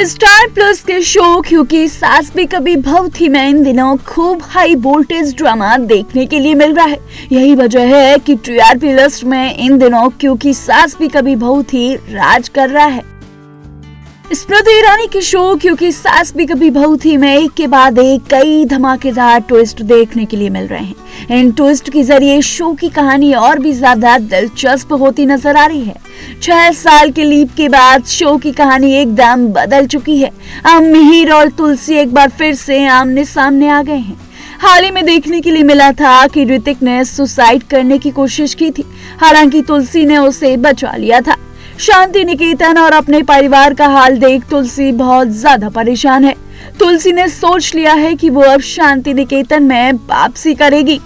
Star plus के show क्योंकि सास भी कभी बहू थी में इन दिनों खूब हाई वोल्टेज ड्रामा देखने के लिए मिल रहा है। यही वजह है कि टीआरपी लिस्ट में इन दिनों क्योंकि सास भी कभी बहू थी राज कर रहा है। स्मृति ईरानी के शो क्योंकि सास भी कभी बहू थी में एक के बाद एक कई धमाकेदार ट्विस्ट देखने के लिए मिल रहे हैं। इन ट्विस्ट के जरिए शो की कहानी और भी ज्यादा दिलचस्प होती नजर आ रही है। 6 साल के लीप के बाद शो की कहानी एकदम बदल चुकी है। अब मिहिर और तुलसी एक बार फिर से आमने सामने आ गए हैं। हाल ही में देखने के लिए मिला था कि ऋतिक ने सुसाइड करने की कोशिश की थी, हालांकि तुलसी ने उसे बचा लिया था। शांति निकेतन और अपने परिवार का हाल देख तुलसी बहुत ज्यादा परेशान है। तुलसी ने सोच लिया है कि वो अब शांति निकेतन में वापसी करेगी।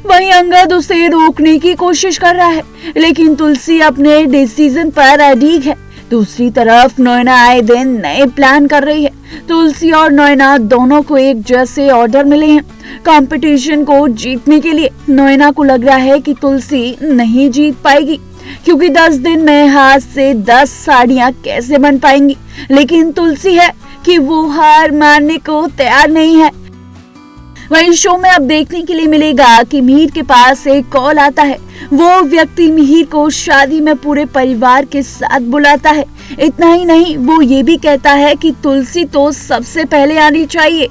वहीं अंगद उसे रोकने की कोशिश कर रहा है, लेकिन तुलसी अपने डिसीजन पर अडिग है। दूसरी तरफ नोएना आए दिन नए प्लान कर रही है। तुलसी और नोएना दोनों को एक जैसे ऑर्डर मिले हैं कंपटीशन को जीतने के लिए। नोएना को लग रहा है कि तुलसी नहीं जीत पाएगी, क्योंकि 10 दिन में हाथ से 10 साड़ियां कैसे बन पाएंगी, लेकिन तुलसी है कि वो हार मानने को तैयार नहीं है। वहीं शो में अब देखने के लिए मिलेगा कि मिहिर के पास एक कॉल आता है। वो व्यक्ति मिहिर को शादी में पूरे परिवार के साथ बुलाता है। इतना ही नहीं, वो ये भी कहता है कि तुलसी तो सबसे पहले आनी चाहिए।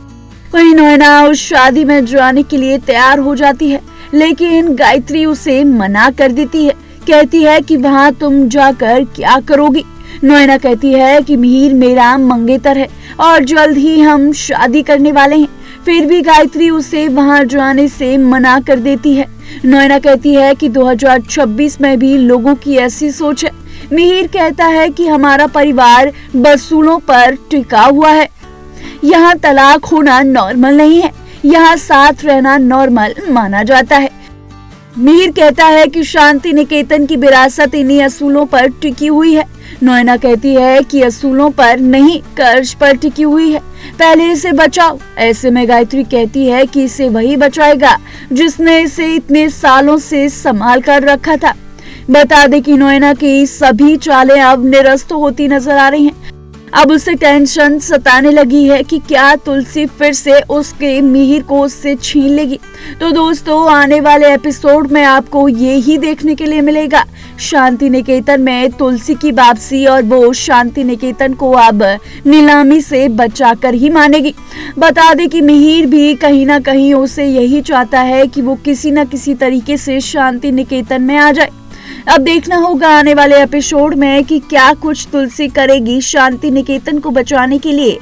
वहीं नोएना उस शादी में जाने के लिए तैयार हो जाती है, लेकिन गायत्री उसे मना कर देती है। कहती है कि वहाँ तुम जाकर क्या करोगी। नोएना कहती है कि मिहिर मेरा मंगेतर है और जल्द ही हम शादी करने वाले हैं। फिर भी गायत्री उसे वहाँ जाने से मना कर देती है। नोएना कहती है कि 2026 में भी लोगों की ऐसी सोच है। मिहिर कहता है कि हमारा परिवार बसूलों पर टिका हुआ है। यहाँ तलाक होना नॉर्मल नहीं है, यहाँ साथ रहना नॉर्मल माना जाता है। मिहिर कहता है कि शांति निकेतन की विरासत इन्हीं असूलों पर टिकी हुई है। नोएना कहती है कि असूलों पर नहीं, कर्ज पर टिकी हुई है, पहले इसे बचाओ। ऐसे में गायत्री कहती है कि इसे वही बचाएगा जिसने इसे इतने सालों से संभाल कर रखा था। बता दे कि नोएना की सभी चालें अब निरस्त होती नजर आ रही हैं। अब उसे टेंशन सताने लगी है कि क्या तुलसी फिर से उसके मिहिर को उससे छीन लेगी। तो दोस्तों, आने वाले एपिसोड में आपको ये ही देखने के लिए मिलेगा। शांति निकेतन में तुलसी की वापसी और वो शांति निकेतन को अब नीलामी से बचाकर ही मानेगी। बता दे कि मिहिर भी कहीं ना कहीं उसे यही चाहता है कि वो किसी न किसी तरीके से शांति निकेतन में आ जाए। अब देखना होगा आने वाले एपिसोड में कि क्या कुछ तुलसी करेगी शांति निकेतन को बचाने के लिए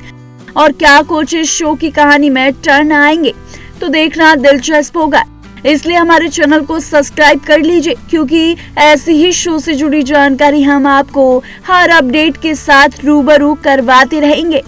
और क्या कुछ इस शो की कहानी में टर्न आएंगे। तो देखना दिलचस्प होगा, इसलिए हमारे चैनल को सब्सक्राइब कर लीजिए, क्योंकि ऐसी ही शो से जुड़ी जानकारी हम आपको हर अपडेट के साथ रूबरू करवाते रहेंगे।